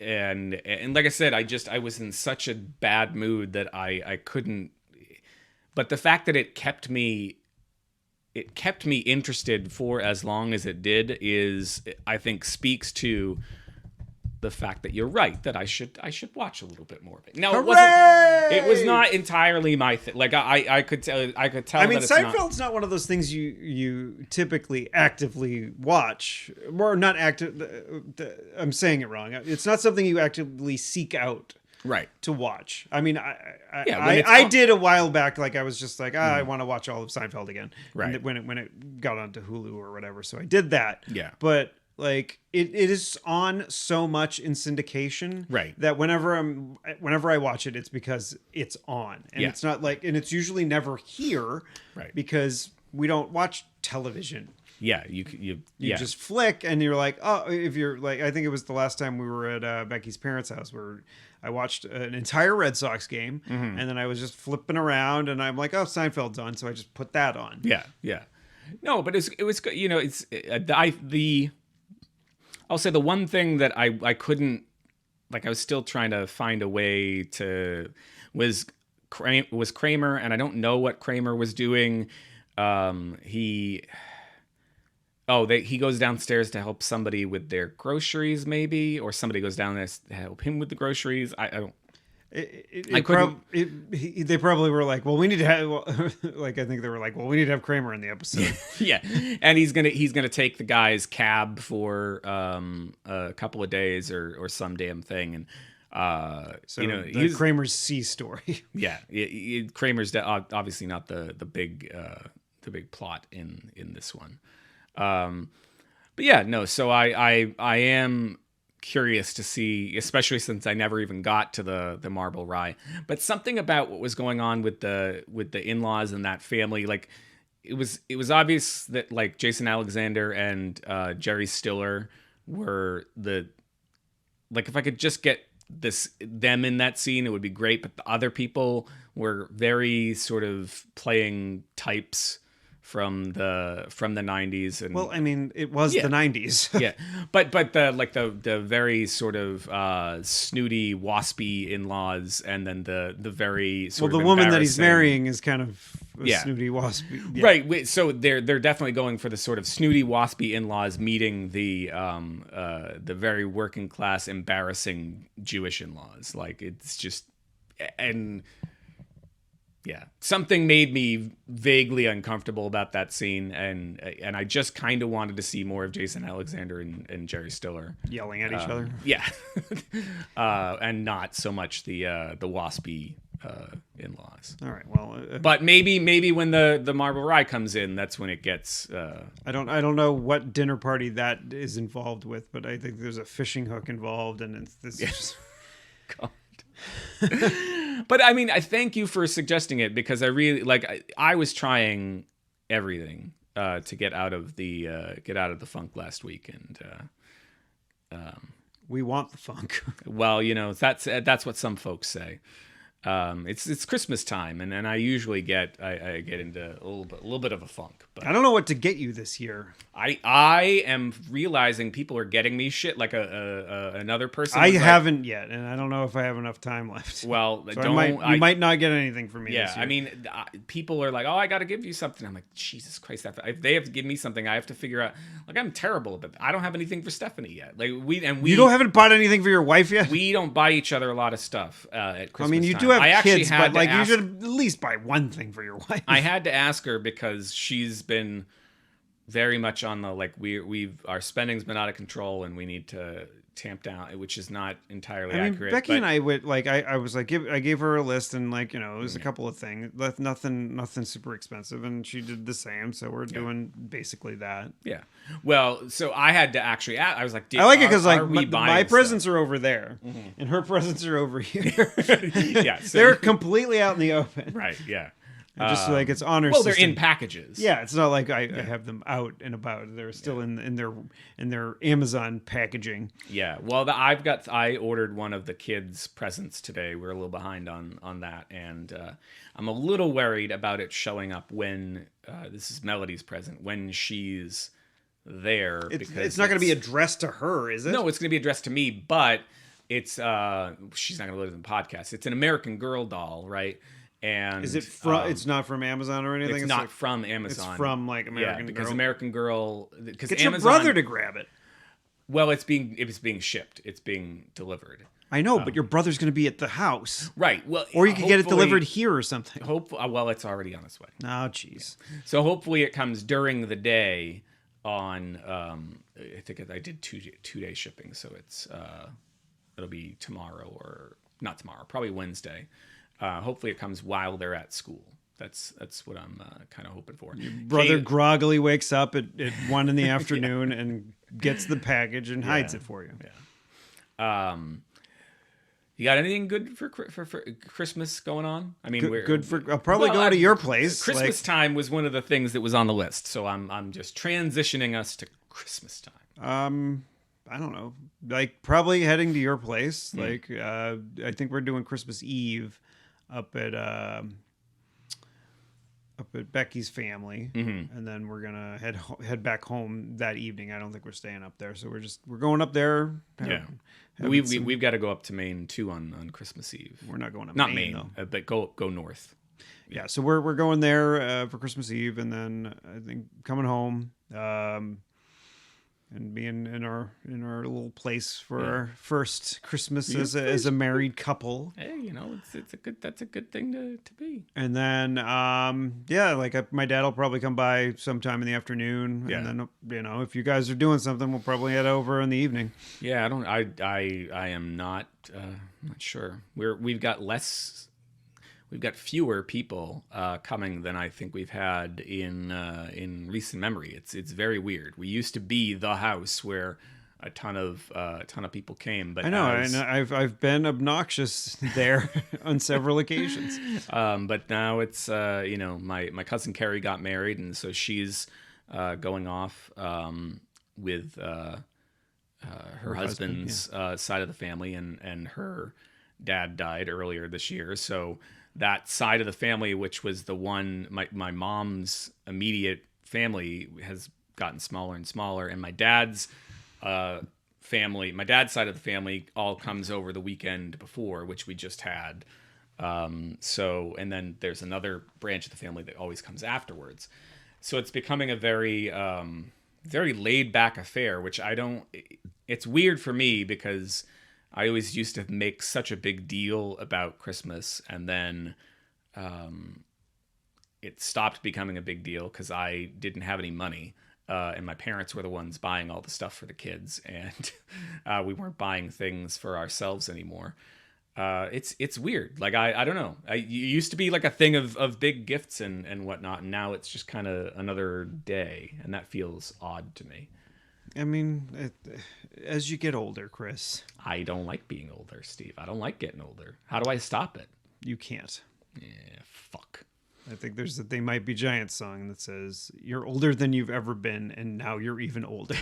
And like I said, I was in such a bad mood that I couldn't. But the fact that it kept me interested for as long as it did is, I think, speaks to the fact that you're right, that I should watch a little bit more of it. Now, it was not entirely my thing. Like I could tell. I mean, Seinfeld's not one of those things you typically actively watch, or not active. I'm saying it wrong. It's not something you actively seek out, right, to watch. I mean, I did a while back. Like I was just like, I want to watch all of Seinfeld again, right? When it got onto Hulu or whatever, so I did that. Yeah, but. Like it is on so much in syndication, right? That whenever I watch it, it's because it's on, and it's not like, and it's usually never here, right? Because we don't watch television. Yeah, you just flick, and you're like, oh, if you're like, I think it was the last time we were at Becky's parents' house where I watched an entire Red Sox game, and then I was just flipping around, and I'm like, oh, Seinfeld's on, so I just put that on. Yeah. No, but it was I'll say the one thing that I couldn't, like, I was still trying to find a way to, was Kramer, and I don't know what Kramer was doing. He goes downstairs to help somebody with their groceries, maybe, or somebody goes down there to help him with the groceries. I don't. They probably were like, well, we need to have, like, I think they were like, well, we need to have Kramer in the episode. Yeah, and he's gonna take the guy's cab for a couple of days or some damn thing, and he's Kramer's C story. Yeah, Kramer's obviously not the big plot in this one, but yeah, no. So I am curious to see, especially since I never even got to the Marble Rye, but something about what was going on with the in-laws and that family, like it was obvious that like Jason Alexander and Jerry Stiller were like, if I could just get them in that scene, it would be great, but the other people were very sort of playing types from the 90s. And well, I mean, it was the 90s. Yeah, but the very sort of snooty, waspy in-laws, and then the very sort of the woman that he's marrying is kind of snooty, waspy. Yeah. Right. So they're definitely going for the sort of snooty, waspy in-laws meeting the very working class, embarrassing Jewish in-laws. Like, it's just, and yeah, something made me vaguely uncomfortable about that scene, and I just kind of wanted to see more of Jason Alexander and Jerry Stiller yelling at each other. Yeah, and not so much the waspy in-laws. All right, well, but maybe when the Marble Rye comes in, that's when it gets. I don't know what dinner party that is involved with, but I think there's a fishing hook involved, and it's this. Yes. God. But I mean, I thank you for suggesting it, because I really I was trying everything to get out of the funk last week, and we want the funk. Well, that's what some folks say. It's Christmas time, and I usually get into a little bit of a funk. But I don't know what to get you this year. I am realizing people are getting me shit like another person. I haven't yet, and I don't know if I have enough time left. Well, so you might not get anything from me. Yeah, this year. I mean, people are like, "Oh, I got to give you something." I'm like, Jesus Christ! If they have to give me something, I have to figure out. Like, I'm terrible at that. I don't have anything for Stephanie yet. Like you haven't bought anything for your wife yet. We don't buy each other a lot of stuff at Christmas. I mean, you do have kids, but like you should at least buy one thing for your wife. I had to ask her because she's been very much on the like our spending's been out of control and we need to tamp down, which is not entirely accurate. Becky and I would like I was like I gave her a list, and like, it was a couple of things, nothing super expensive, and she did the same, so we're doing basically that. Yeah. Well, so I had to actually ask, I was like, I like it because like my presents are over there, and her presents are over here. Yeah, so they're completely out in the open. Right. Yeah. Just like it's honor. Well, system. they're in packages. Yeah, it's not like I have them out and about. They're still in their Amazon packaging. Yeah. Well, I ordered one of the kids' presents today. We're a little behind on that, and I'm a little worried about it showing up when this is Melody's present, when she's there. It's not going to be addressed to her, is it? No, it's going to be addressed to me, but it's she's not going to listen to the podcast. It's an American Girl doll, right? And is it from? It's not from Amazon or anything. It's not from Amazon. It's from like American Girl. Because Girl. American Girl. Because Get Amazon, your brother to grab it. Well, it's being shipped. It's being delivered. I know, but your brother's going to be at the house, right? Well, or you could get it delivered here or something. Well, it's already on its way. Oh, jeez. So hopefully it comes during the day. On I think I did 2-day shipping, so it'll be tomorrow, or not tomorrow, probably Wednesday. Hopefully it comes while they're at school. That's what I'm kind of hoping for. Your brother groggily wakes up at 1 in the afternoon and gets the package and hides it for you. Yeah. You got anything good for Christmas going on? I mean, I'll probably go to your place. Christmas time was one of the things that was on the list, so I'm just transitioning us to Christmas time. I don't know, like probably heading to your place. Like I think we're doing Christmas Eve up at Becky's family, and then we're gonna head back home that evening. I don't think we're staying up there, so we're going up there. Yeah, we've got to go up to Maine too on Christmas Eve. We're not going up not Maine though. But go north. Yeah, so we're going there for Christmas Eve, and then I think coming home. and be in our little place for our first Christmas as a married couple. Hey, that's a good thing to be. And then my dad will probably come by sometime in the afternoon. Yeah. And then if you guys are doing something, we'll probably head over in the evening. Yeah, I am not sure. We've got fewer people coming than I think we've had in recent memory. It's very weird. We used to be the house where a ton of people came, but I know, and I've been obnoxious there on several occasions. But now it's my cousin Carrie got married, and so she's going off with her husband's side of the family, and her dad died earlier this year, so that side of the family, which was the one my mom's immediate family, has gotten smaller and smaller, and my dad's side of the family all comes over the weekend before, which we just had. And then there's another branch of the family that always comes afterwards. So it's becoming a very very laid back affair, which it's weird for me because I always used to make such a big deal about Christmas, and then it stopped becoming a big deal because I didn't have any money, and my parents were the ones buying all the stuff for the kids, and we weren't buying things for ourselves anymore. It's weird. Like I don't know. It used to be like a thing of big gifts and whatnot, and now it's just kind of another day, and that feels odd to me. I mean, as you get older, Chris. I don't like being older, Steve. I don't like getting older. How do I stop it? You can't. Yeah, fuck. I think there's a They Might Be Giants song that says, "You're older than you've ever been, and now you're even older."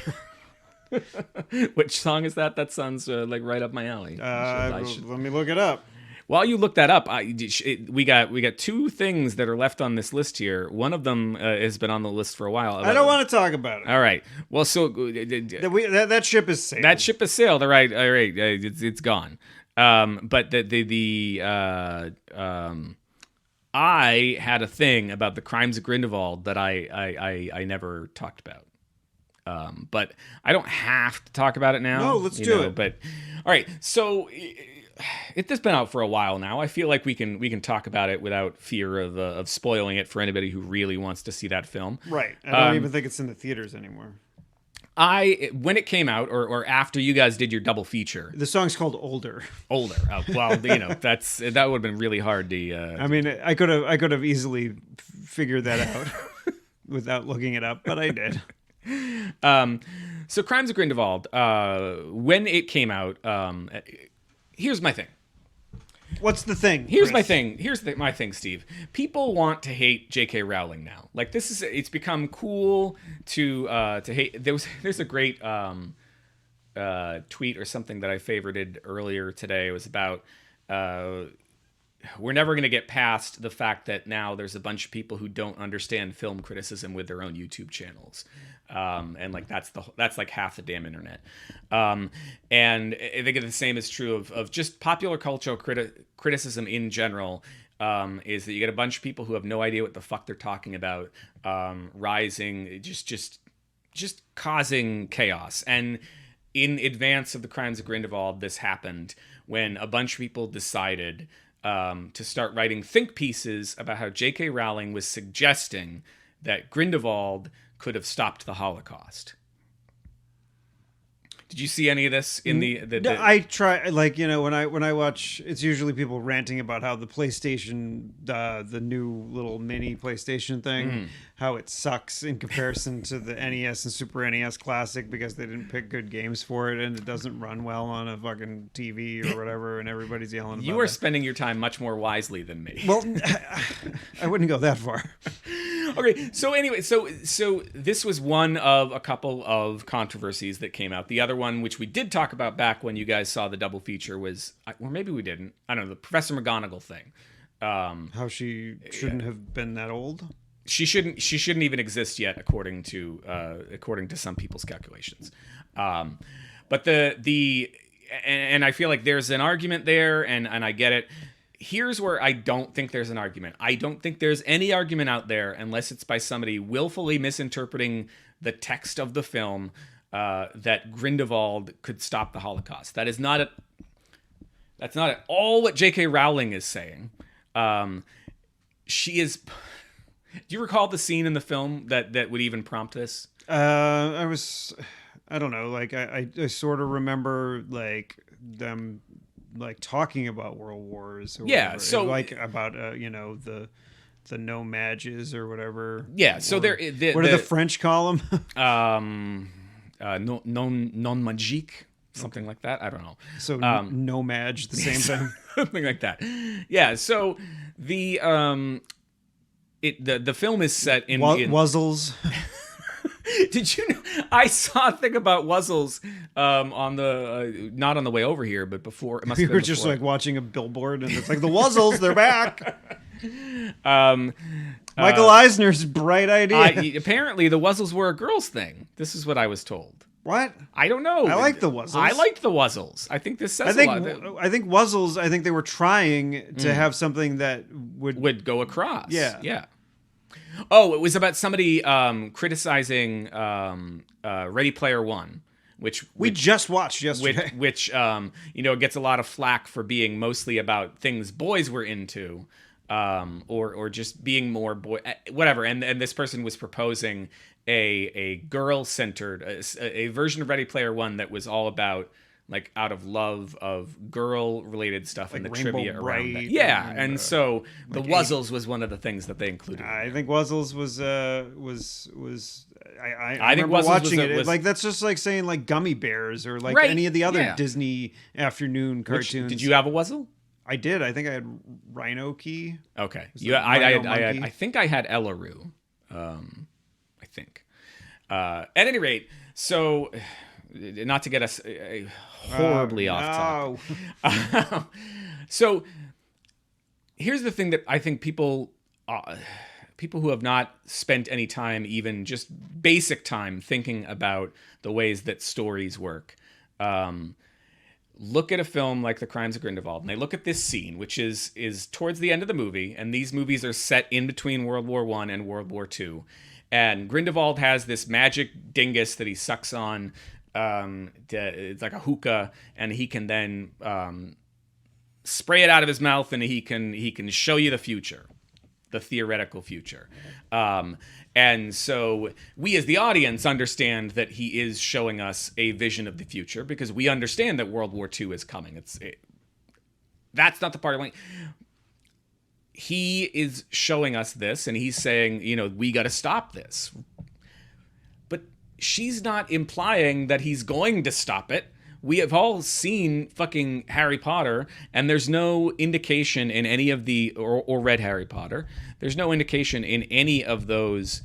Which song is that? That sounds like right up my alley. Let me look it up. While you look that up, we got two things that are left on this list here. One of them has been on the list for a while. I don't want to talk about it. All right. Well, so that ship is sailed. That ship has sailed. All right. It's gone. But I had a thing about the Crimes of Grindelwald that I never talked about. But I don't have to talk about it now. No, let's do it. But all right. So it's been out for a while now. I feel like we can talk about it without fear of spoiling it for anybody who really wants to see that film. Right. I don't even think it's in the theaters anymore. When it came out, or after you guys did your double feature, the song's called "Older." Older. Oh, well, that would have been really hard to. I mean, I could have easily figured that out without looking it up, but I did. So Crimes of Grindelwald, when it came out, here's my thing. What's the thing? Here's my thing. Here's my thing, Steve. People want to hate J.K. Rowling now. Like it's become cool to hate. There's a great tweet or something that I favorited earlier today. It was about we're never going to get past the fact that now there's a bunch of people who don't understand film criticism with their own YouTube channels. And like that's like half the damn internet. And I think the same is true of just popular cultural criticism in general. Is that you get a bunch of people who have no idea what the fuck they're talking about, rising, just causing chaos. And in advance of the Crimes of Grindelwald, this happened when a bunch of people decided to start writing think pieces about how J.K. Rowling was suggesting that Grindelwald could have stopped the Holocaust. Did you see any of this in the I try, like, when I watch, it's usually people ranting about how the PlayStation, the new little mini PlayStation thing, how it sucks in comparison to the NES and Super NES Classic because they didn't pick good games for it and it doesn't run well on a fucking TV or whatever, and everybody's yelling about it. You are spending your time much more wisely than me. Well, I wouldn't go that far. Okay, so anyway, so this was one of a couple of controversies that came out. The other one, which we did talk about back when you guys saw the double feature, was, or maybe we didn't, I don't know, the Professor McGonagall thing. How she shouldn't have been that old? She shouldn't even exist yet, according to some people's calculations. But and I feel like there's an argument there, and I get it. Here's where I don't think there's an argument. I don't think there's any argument out there unless it's by somebody willfully misinterpreting the text of the film, that Grindelwald could stop the Holocaust. That's not at all what J.K. Rowling is saying. She is. Do you recall the scene in the film that would even prompt this? I don't know. Like I sort of remember like them like talking about world wars. Or Yeah. whatever. So like about the no mages or whatever. Yeah. So or, what do the French call them? Non magique, something like that. I don't know. So no mage, the same thing. Something like that. Yeah. So the film is set in Wuzzles. Did you know? I saw a thing about Wuzzles on the not on the way over here, but before. It must We have were been just before. like watching a billboard, and it's like the Wuzzles, they're back. Michael Eisner's bright idea. Apparently, the Wuzzles were a girl's thing. This is what I was told. What? I don't know. I like the Wuzzles. I liked the Wuzzles. I think this says a lot. I think Wuzzles. I think they were trying to have something that would go across. Yeah. Yeah. Oh, it was about somebody criticizing Ready Player One, which we just watched yesterday. Which gets a lot of flack for being mostly about things boys were into, or just being more boy, whatever. And this person was proposing a girl-centered a version of Ready Player One that was all about like out of love of girl-related stuff and the Rainbow trivia around Bright that. Yeah, and so the like Wuzzles was one of the things that they included. I think Wuzzles was I think remember Wuzzles watching was it. Like that's just like saying like Gummy Bears or like Right, any of the other yeah. Disney afternoon cartoons. Did you have a Wuzzle? I did. I think I had Rhino Key. Okay. Was Yeah, it I Monkey? think I had Ellaroo. I think. At any rate, so not to get us horribly off topic. So here's the thing that I think people who have not spent any time, even just basic time, thinking about the ways that stories work, look at a film like The Crimes of Grindelwald, and they look at this scene, which is towards the end of the movie, and these movies are set in between World War I and World War II. And Grindelwald has this magic dingus that he sucks on. It's like a hookah, and he can then spray it out of his mouth, and he can show you the future, the theoretical future. And so we as the audience understand that he is showing us a vision of the future because we understand that World War II is coming. That's not the part of like. He is showing us this, and he's saying, we got to stop this. But she's not implying that he's going to stop it. We have all seen fucking Harry Potter, and there's no indication in any of or read Harry Potter. There's no indication in any of those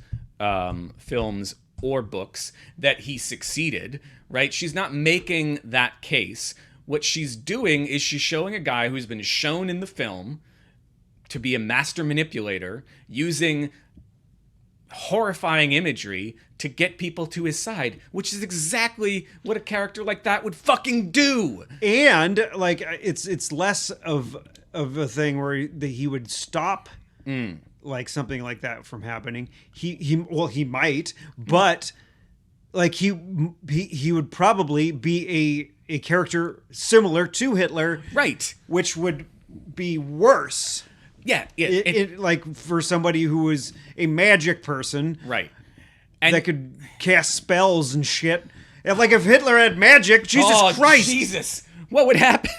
films or books that he succeeded, right? She's not making that case. What she's doing is she's showing a guy who's been shown in the film to be a master manipulator using horrifying imagery to get people to his side, which is exactly what a character like that would fucking do. And like it's less of a thing where he would stop like something like that from happening. He might, but like he would probably be a character similar to Hitler, right? Which would be worse. Yeah, like for somebody who was a magic person, right, that could cast spells and shit. Like if Hitler had magic, Jesus Christ, Jesus, what would happen?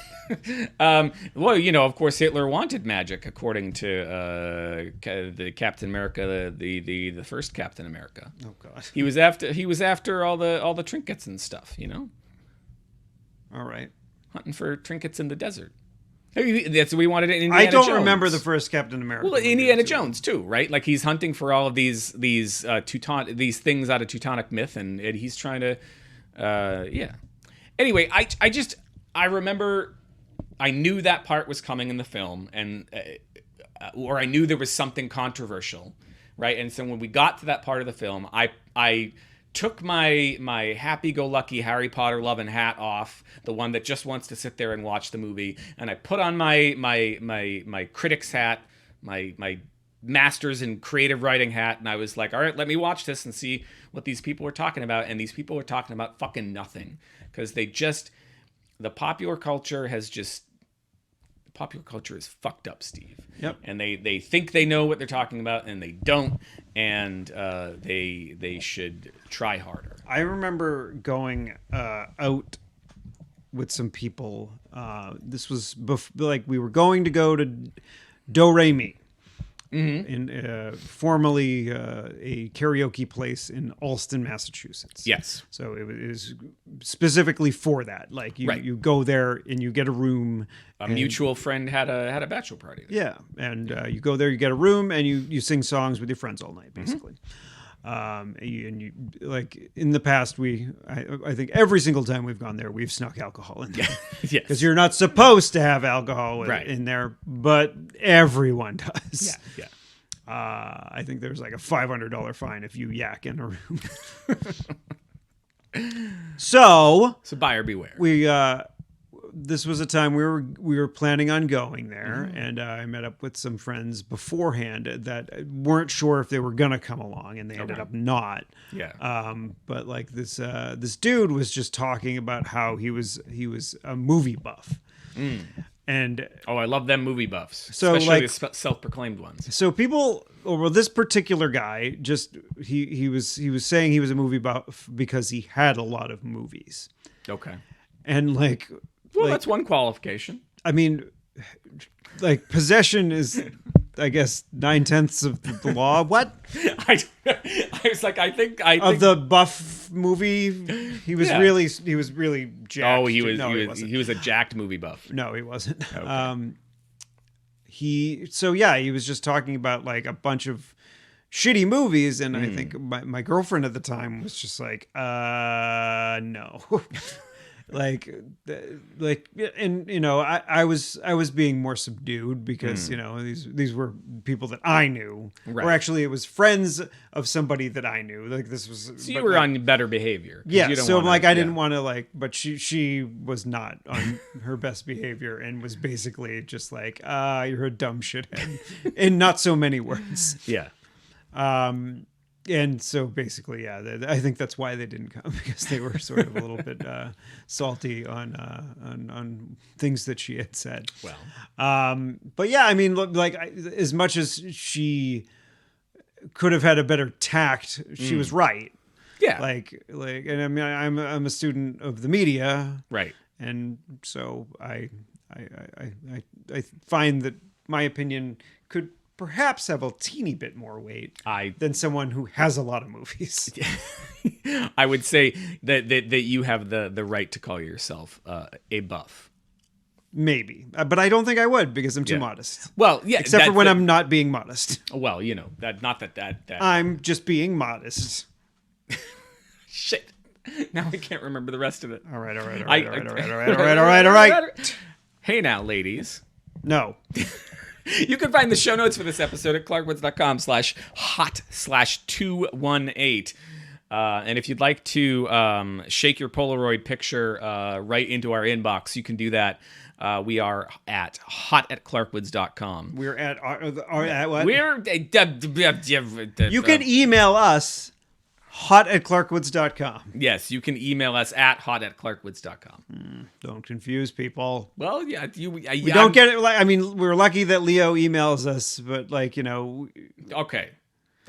Well, of course, Hitler wanted magic, according to the Captain America, the first Captain America. Oh God, he was after all the trinkets and stuff. All right, hunting for trinkets in the desert. That's what we wanted in Indiana I don't Jones. remember the first Captain America. Well, Indiana Jones too, right? Like he's hunting for all of these things out of Teutonic myth, and he's trying to, yeah. Anyway, I remember I knew that part was coming in the film, and or I knew there was something controversial, right? And so when we got to that part of the film, I took my happy-go-lucky Harry Potter loving hat off, the one that just wants to sit there and watch the movie, and I put on my critic's hat, my masters in creative writing hat, and I was like, all right, let me watch this and see what these people are talking about. And these people are talking about fucking nothing, because the popular culture is fucked up, Steve. Yep. And they think they know what they're talking about, and they don't, and they should try harder. I remember going out with some people. This was like we were going to go to Do Re Mi. In formerly a karaoke place in Allston, Massachusetts. Yes. So it was specifically for that. Like you go there and you get a room. A mutual friend had a bachelor party there. Yeah, and you go there, you get a room, and you sing songs with your friends all night, basically. And you like in the past, I think every single time we've gone there, we've snuck alcohol in there. Yes. Because you're not supposed to have alcohol in there, but everyone does. Yeah. I think there's like a $500 fine if you yak in a room. So buyer beware. This was a time we were planning on going there, and I met up with some friends beforehand that weren't sure if they were gonna come along, and they ended up not. Yeah. But like this dude was just talking about how he was a movie buff. And I love them movie buffs, so especially like the self-proclaimed ones. So this particular guy he was saying he was a movie buff because he had a lot of movies. Okay. And that's one qualification. I mean, like possession is, I guess, 9/10 of the law. What? I was like, I think of the buff movie, he was really jacked. Oh, he was a jacked movie buff. No, he wasn't. Okay. He was just talking about like a bunch of shitty movies, and I think my girlfriend at the time was just like, no. And I was being more subdued because these were people that I knew, or actually it was friends of somebody that I knew. Like this was, so you were on better behavior. Yeah, so I didn't want to but she was not on her best behavior and was basically just like, you're a dumb shithead, in not so many words. Yeah. And so basically, I think that's why they didn't come, because they were sort of a little bit salty on things that she had said. Well, but yeah, I mean, like as much as she could have had a better tact, she was right. Yeah. And I mean, I'm a student of the media, right? And so I find that my opinion could perhaps have a teeny bit more weight than someone who has a lot of movies. I would say that you have the right to call yourself a buff. Maybe, but I don't think I would, because I'm too modest. Well, yeah, except for when I'm not being modest. Well, that I'm just being modest. Shit. Now I can't remember the rest of it. All right. All right. Hey now, ladies. No. You can find the show notes for this episode at clarkwoods.com/hot/218. And if you'd like to shake your Polaroid picture right into our inbox, you can do that. We are at hot@clarkwoods.com. We're at what? We're you can email us hot@clarkwoods.com. Yes, you can email us at hot@clarkwoods.com. Don't confuse people. Well, yeah, we don't get it. I mean, we're lucky that Leo emails us, but Okay.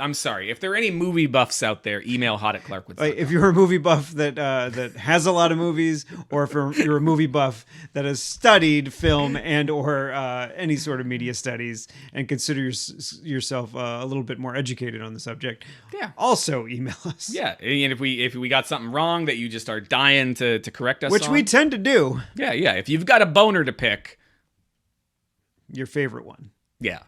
I'm sorry. If there are any movie buffs out there, email hot@clarkwoods.com. If you're a movie buff that has a lot of movies, or if you're a movie buff that has studied film and or any sort of media studies and consider yourself a little bit more educated on the subject, also email us. Yeah, and if we got something wrong that you just are dying to correct us Which on, we tend to do. Yeah. If you've got a boner to pick. Your favorite one. Yeah.